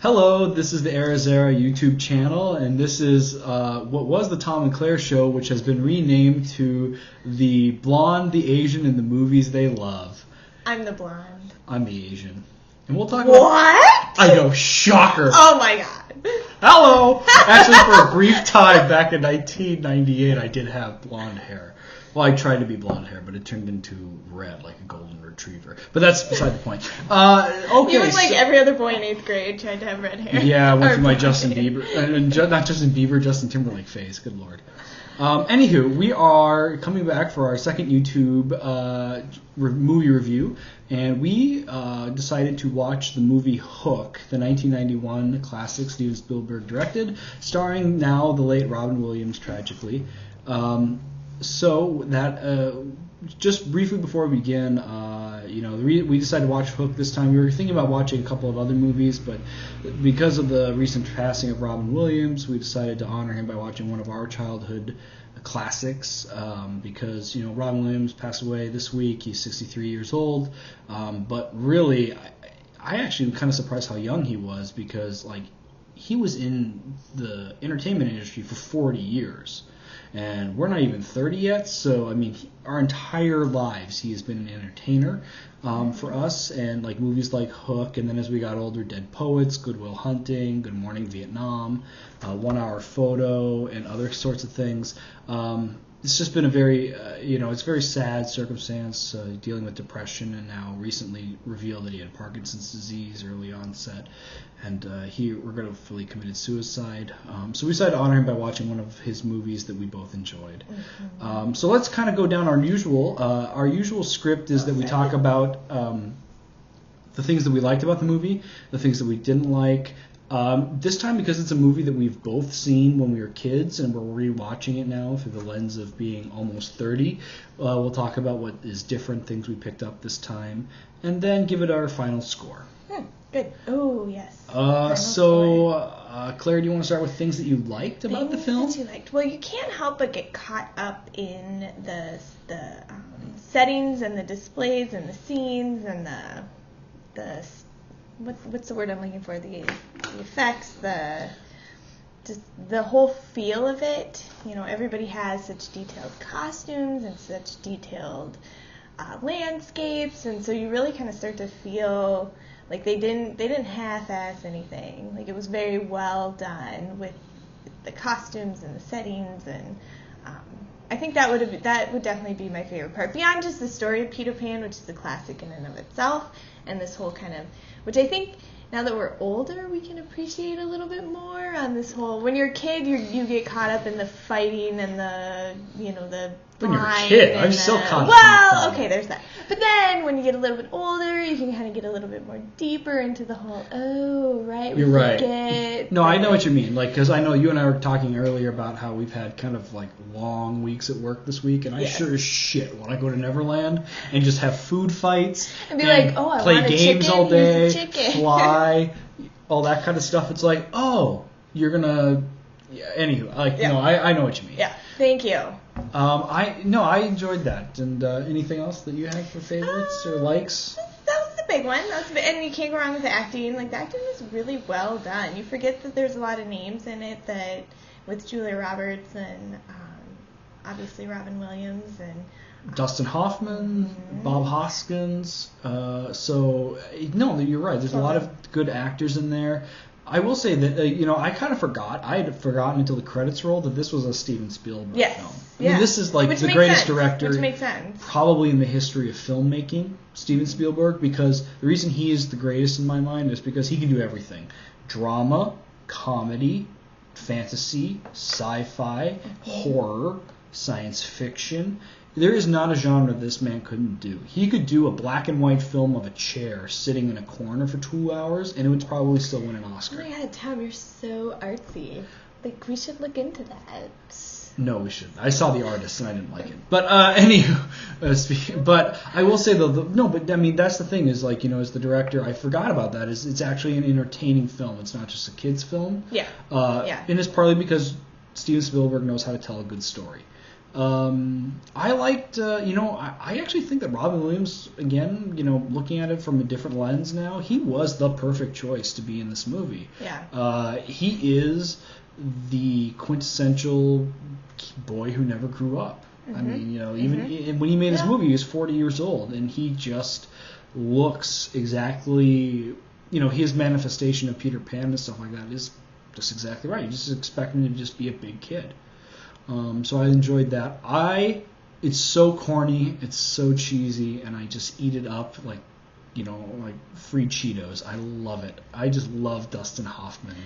Hello, this is the Arizera YouTube channel, and this is what was the Tom and Claire Show, which has been renamed to the Blonde, the Asian, and the Movies They Love. I'm the blonde. I'm the Asian. And we'll talk What? about... I know, shocker. Oh my god. Hello! Actually, for a brief time back in 1998, I did have blonde hair. Well, I tried to be blonde hair, but it turned into red, like a golden retriever. But that's beside the point. Okay, You look like every other boy in 8th grade tried to have red hair. Yeah, I went Or through my blonde Justin hair. Bieber, not Justin Bieber, Justin Timberlake phase. Good lord. Anywho, we are coming back for our second YouTube movie review, and we decided to watch the movie Hook, the 1991 classic Steven Spielberg directed, starring now the late Robin Williams, tragically. So that just briefly before we begin, we decided to watch Hook this time. We were thinking about watching a couple of other movies, but because of the recent passing of Robin Williams, we decided to honor him by watching one of our childhood classics. Because Robin Williams passed away this week. He's 63 years old. But really, I actually am kind of surprised how young he was, because he was in the entertainment industry for 40 years. And we're not even 30 yet, so our entire lives he has been an entertainer for us, and movies like Hook, and then as we got older, Dead Poets, Good Will Hunting, Good Morning Vietnam, 1 Hour Photo, and other sorts of things. It's just been a very, it's a very sad circumstance, dealing with depression, and now recently revealed that he had Parkinson's disease, early onset, and he regretfully committed suicide. So we decided to honor him by watching one of his movies that we both enjoyed. Mm-hmm. So let's kind of go down our usual script is that we talk about the things that we liked about the movie, the things that we didn't like. This time, because it's a movie that we've both seen when we were kids, and we're rewatching it now through the lens of being almost 30, we'll talk about what is different, things we picked up this time, and then give it our final score. Good. Oh, yes. Claire, do you want to start with things that you liked about the film? Things that you liked. Well, you can't help but get caught up in the settings and the displays and the scenes and the what's the word I'm looking for? The effects, the whole feel of it. Everybody has such detailed costumes and such detailed landscapes, and so you really kind of start to feel like they didn't half-ass anything. Like, it was very well done with the costumes and the settings, and I think that would definitely be my favorite part, beyond just the story of Peter Pan, which is a classic in and of itself, and this whole kind of, which I think now that we're older, we can appreciate a little bit more on this whole. When you're a kid, you get caught up in the fighting and the when you're a kid, I'm still caught up. Well, okay, there's that. But then when you get a little bit older, you can kind of get a little bit more deeper into the whole. Oh, right. You're right. No, I know what you mean. Because I know you and I were talking earlier about how we've had kind of long weeks at work this week, and I sure as shit want to go to Neverland and just have food fights and be like, oh, I play want a games chicken, all day, here's a chicken. fly, all that kind of stuff. It's like, oh, you're gonna. Yeah, anywho, I know what you mean. Yeah. Thank you. I enjoyed that. And anything else that you had for favorites or likes? That was the big one. And you can't go wrong with the acting. The acting was really well done. You forget that there's a lot of names in it, that with Julia Roberts and obviously Robin Williams and Dustin Hoffman, Bob Hoskins. No, you're right. There's a lot of good actors in there. I will say that, I kind of forgot. I had forgotten until the credits rolled that this was a Steven Spielberg film. This is the greatest director Which makes sense. Probably in the history of filmmaking, Steven Spielberg, because the reason he is the greatest in my mind is because he can do everything. Drama, comedy, fantasy, sci-fi, horror, science fiction. There is not a genre this man couldn't do. He could do a black and white film of a chair sitting in a corner for 2 hours, and it would probably still win an Oscar. Oh my God, Tom, you're so artsy. We should look into that. No, we shouldn't. I saw The Artist, and I didn't like it. But anywho, but I will say that's the thing is as the director, I forgot about that. It's actually an entertaining film. It's not just a kid's film. Yeah. And it's partly because Steven Spielberg knows how to tell a good story. I liked, I actually think that Robin Williams, again, looking at it from a different lens now, he was the perfect choice to be in this movie. Yeah. He is the quintessential boy who never grew up. Mm-hmm. I mean, even when he made his movie, he was 40 years old, and he just looks exactly, his manifestation of Peter Pan and stuff like that is just exactly right. You just expect him to just be a big kid. So I enjoyed that. It's so corny, it's so cheesy, and I just eat it up like free Cheetos. I love it. I just love Dustin Hoffman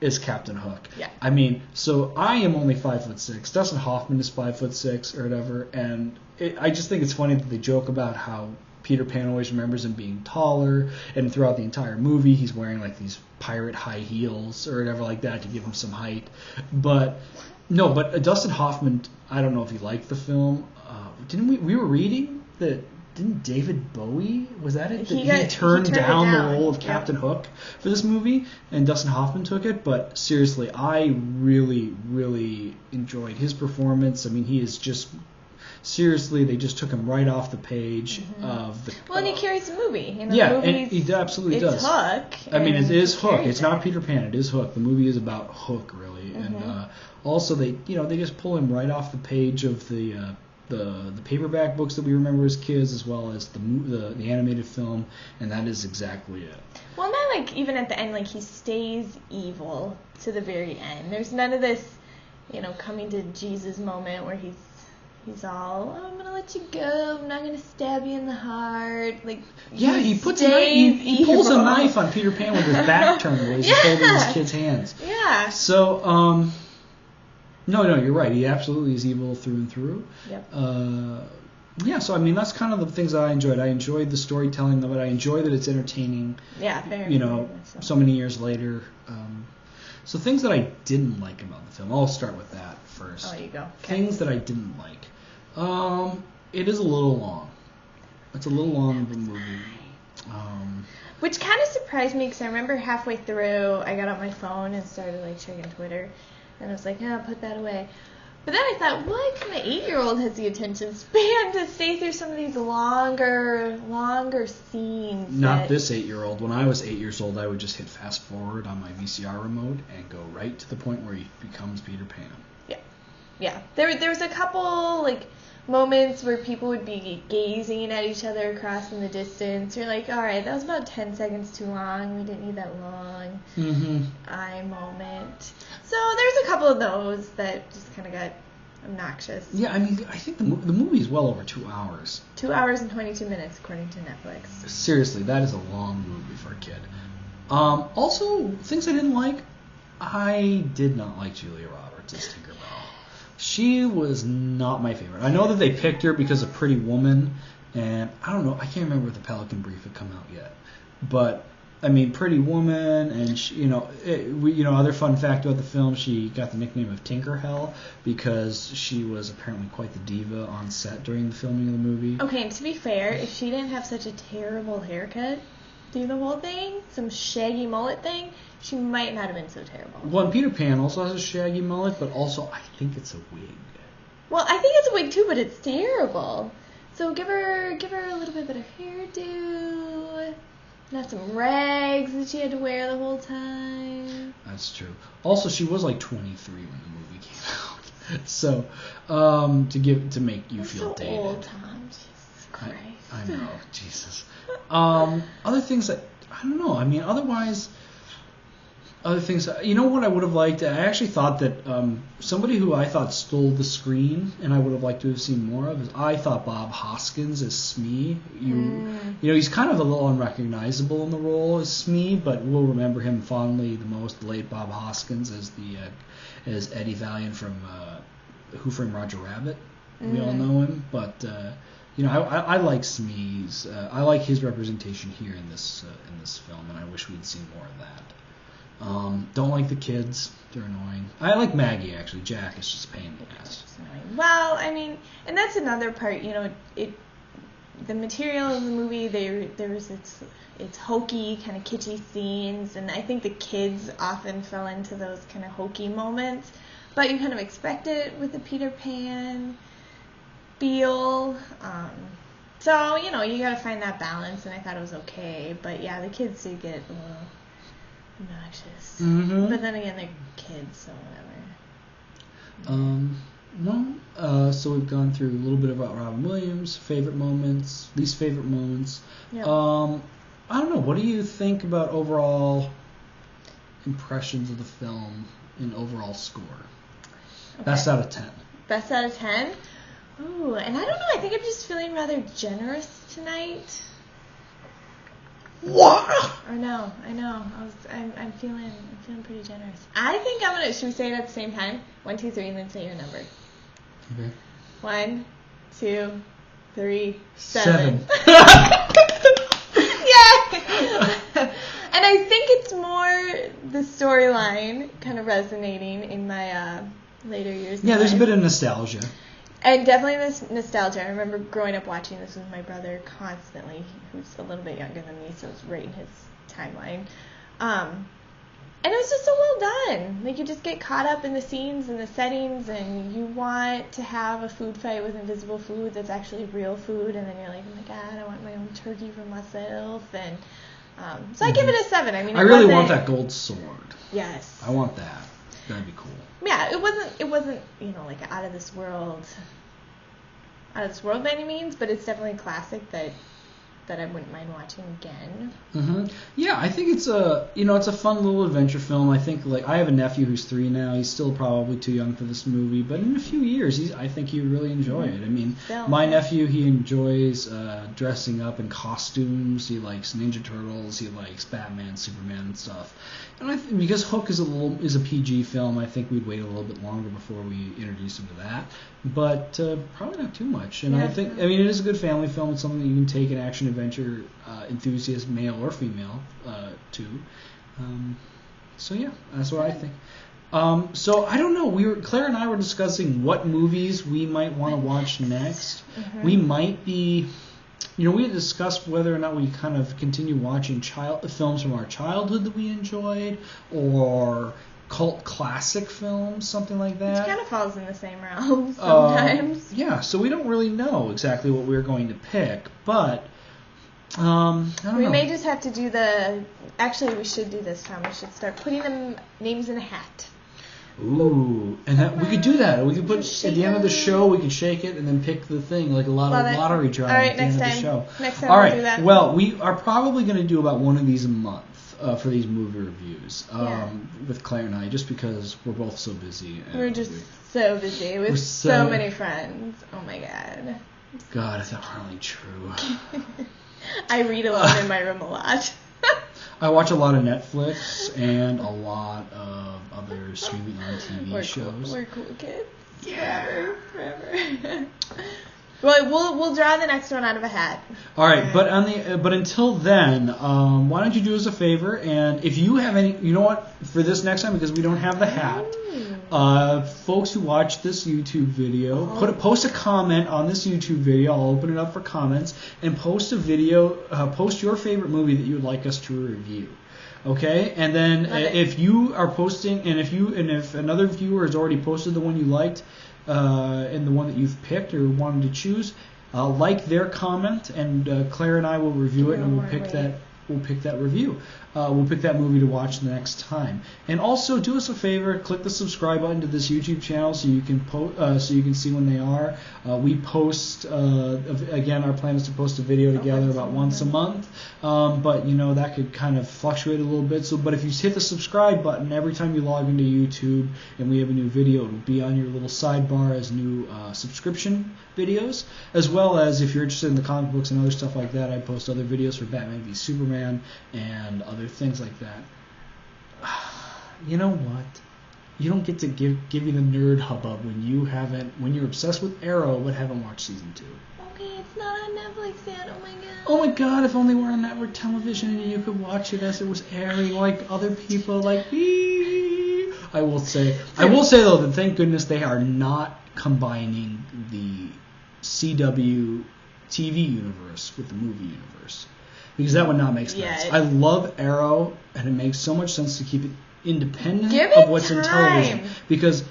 as Captain Hook. Yeah. I mean, so I am only 5'6". Dustin Hoffman is 5'6" or whatever, and I just think it's funny that they joke about how Peter Pan always remembers him being taller, and throughout the entire movie he's wearing like these pirate high heels or whatever like that to give him some height. But Dustin Hoffman, I don't know if he liked the film. We were reading that. Didn't David Bowie, was that it? He turned down the role of Captain Hook for this movie, and Dustin Hoffman took it. But seriously, I really, really enjoyed his performance. I mean, he is just... Seriously, they just took him right off the page of the... Well, and he carries the movie. And he absolutely does. It's Hook. I mean, it is Hook. It's not Peter Pan. It is Hook. The movie is about Hook, really. Mm-hmm. And also, they just pull him right off the page of the paperback books that we remember as kids, as well as the animated film, and that is exactly it. Well, not even at the end, he stays evil to the very end. There's none of this, coming to Jesus moment where he's all, I'm gonna let you go, I'm not gonna stab you in the heart. He puts he pulls a knife on Peter Pan with his back turned while he's holding his kid's hands. Yeah. So, No, you're right. He absolutely is evil through and through. Yep. So I mean, that's kind of the things that I enjoyed. I enjoyed the storytelling of it. I enjoy that it's entertaining. Yeah, very. So many years later. So things that I didn't like about the film. I'll start with that first. Oh, there you go. Okay. Things that I didn't like. It is a little long. It's a little long of a movie. Which kind of surprised me because I remember halfway through I got out my phone and started checking Twitter. And I was like, put that away. But then I thought, what kind of 8-year-old has the attention span to stay through some of these longer scenes? Not this 8-year-old. When I was 8 years old, I would just hit fast forward on my VCR remote and go right to the point where he becomes Peter Pan. Yeah. There was a couple, moments where people would be gazing at each other across in the distance. You're like, all right, that was about 10 seconds too long. We didn't need that long eye moment. So there's a couple of those that just kind of got obnoxious. Yeah, I mean, I think the movie is well over 2 hours. 2 hours and 22 minutes, according to Netflix. Seriously, that is a long movie for a kid. Also, things I didn't like. I did not like Julia Roberts as Tinkerbell. She was not my favorite. I know that they picked her because of Pretty Woman, and I don't know. I can't remember if the Pelican Brief had come out yet. But, I mean, Pretty Woman, and, she, other fun fact about the film, she got the nickname of Tinkerhell because she was apparently quite the diva on set during the filming of the movie. Okay, and to be fair, if she didn't have such a terrible haircut through the whole thing, some shaggy mullet thing, she might not have been so terrible. Well, and Peter Pan also has a shaggy mullet, but also I think it's a wig. Well, I think it's a wig too, but it's terrible. So give her a little bit better hairdo. Not some rags that she had to wear the whole time. That's true. Also, she was 23 when the movie came out. So, to make you feel so dated. Old, Tom. Jesus Christ. I know, Jesus. Other things that I don't know. I mean, otherwise, other things. You know what I would have liked? I actually thought that somebody who I thought stole the screen, and I would have liked to have seen more of, is I thought Bob Hoskins as Smee. He's kind of a little unrecognizable in the role as Smee, but we'll remember him fondly the most. The late Bob Hoskins as Eddie Valiant from Who Framed Roger Rabbit. We all know him, but. I like Smee's. I like his representation here in this film, and I wish we'd seen more of that. Don't like the kids; they're annoying. I like Maggie actually. Jack is just a pain in the ass. Well, I mean, and that's another part. The material in the movie there was its hokey kind of kitschy scenes, and I think the kids often fell into those kind of hokey moments. but you kind of expect it with the Peter Pan feel. So, you know, you got to find that balance, and I thought it was okay. But, yeah, the kids do get a little obnoxious. Mm-hmm. But then again, they're kids, so whatever. So we've gone through a little bit about Robin Williams, favorite moments, least favorite moments. Yep. I don't know. What do you think about overall impressions of the film and overall score? Okay. Best out of 10. Best out of 10? Ooh, and I don't know. I think I'm just feeling rather generous tonight. What? Or no, I know. I'm feeling pretty generous. I think I'm gonna. Should we say it at the same time? 1, 2, 3, and then say your number. Okay. 1, 2, 3, 7. Yeah. And I think it's more the storyline kind of resonating in my later years. Yeah, there's a bit of nostalgia. And definitely this nostalgia. I remember growing up watching this with my brother constantly, who's a little bit younger than me, so it's right in his timeline. And it was just so well done. Like, you just get caught up in the scenes and the settings, and you want to have a food fight with invisible food that's actually real food, and then you're like, oh my god, I want my own turkey for myself. And so I give it a 7. I mean, I really want that gold sword. Yes. I want that. That'd be cool. Yeah, it wasn't, you know, like out of this world by any means, but it's definitely a classic that I wouldn't mind watching again. Mm-hmm. Yeah, I think it's a fun little adventure film. I think, like, I have a nephew who's 3 now. He's still probably too young for this movie, but in a few years, I think he would really enjoy it. I mean, my nephew, he enjoys dressing up in costumes. He likes Ninja Turtles. He likes Batman, Superman, and stuff. And because Hook is a PG film, I think we'd wait a little bit longer before we introduce him to that. But probably not too much. And Yeah. I mean, it is a good family film. It's something that you can take an action adventure enthusiast, male or female, to. So yeah, that's what I think. So I don't know. Claire and I were discussing what movies we might want to watch next. Mm-hmm. We might be, we had discussed whether or not we kind of continue watching films from our childhood that we enjoyed, or cult classic films, something like that. Which kind of falls in the same realm sometimes. Yeah, so we don't really know exactly what we're going to pick, but I don't know. We may just have to do actually, we should do this, Tom. We should start putting them names in a hat. Ooh, and we could do that. We could put at the end of the show, we could shake it and then pick the thing, like a lot of lottery drawing at the end of the show. Next time All we'll do that. Well, we are probably going to do about one of these a month for these movie reviews with Claire and I, just because we're both so busy. We're just so busy with so many friends. Oh my god. God, is that really true? I read alone in my room a lot. I watch a lot of Netflix and a lot of other streaming on TV shows. We're cool kids. Yeah. Forever. Well, we'll draw the next one out of a hat. All right, but until then, why don't you do us a favor, and if you have any, you know what, for this next time, because we don't have the hat, folks who watch this YouTube video, post a comment on this YouTube video. I'll open it up for comments, and post your favorite movie that you would like us to review. Okay, and then if you are posting, and if another viewer has already posted the one you liked, and the one that you've picked or wanted to choose, like their comment, and Claire and I will review it, and we'll pick that review. We'll pick that movie to watch the next time. And also, do us a favor: click the subscribe button to this YouTube channel so you can see when they are. We post again. Our plan is to post a video together about once a month, but that could kind of fluctuate a little bit. But if you hit the subscribe button every time you log into YouTube and we have a new video, it'll be on your little sidebar as new subscription videos, as well as if you're interested in the comic books and other stuff like that. I post other videos for Batman v Superman and other things like that. You know what? You don't get to give me the nerd hubbub when you're obsessed with Arrow but haven't watched season 2. Okay, it's not on Netflix yet. Oh my god. Oh my god! If only we're on network television and you could watch it as it was airing, like other people like me. I will say though that thank goodness they are not combining the CW TV universe with the movie universe, because that would not make sense. I love Arrow, and it makes so much sense to keep it independent of what's in television, because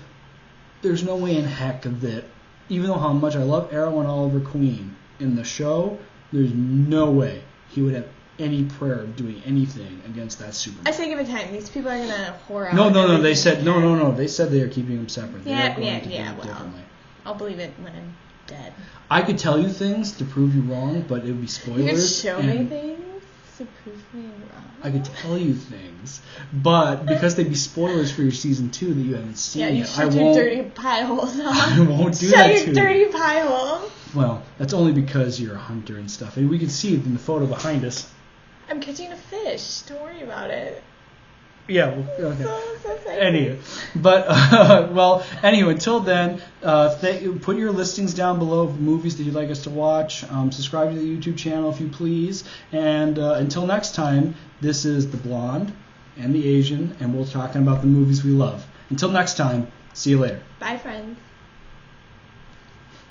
there's no way in heck that, even though how much I love Arrow and Oliver Queen in the show, there's no way he would have any prayer of doing anything against that Superman. I say give it time. These people are gonna whore out. No. They said no. They said they are keeping them separate. They are going to do it well, differently. I'll believe it when I'm dead. I could tell you things to prove you wrong, but it would be spoilers. You could show me things to prove me wrong. I could tell you things, but because they'd be spoilers for your season 2 that you haven't seen you yet, shut your dirty pie holes off. I won't do that to you. Shut your dirty pie hole. Well, that's only because you're a hunter and stuff, and we can see it in the photo behind us. I'm catching a fish. Don't worry about it. Yeah, well, okay. So Anyway, but anyway, until then, put your listings down below of movies that you'd like us to watch. Subscribe to the YouTube channel if you please. And until next time, this is the Blonde and the Asian, and we're talking about the movies we love. Until next time, see you later. Bye, friends.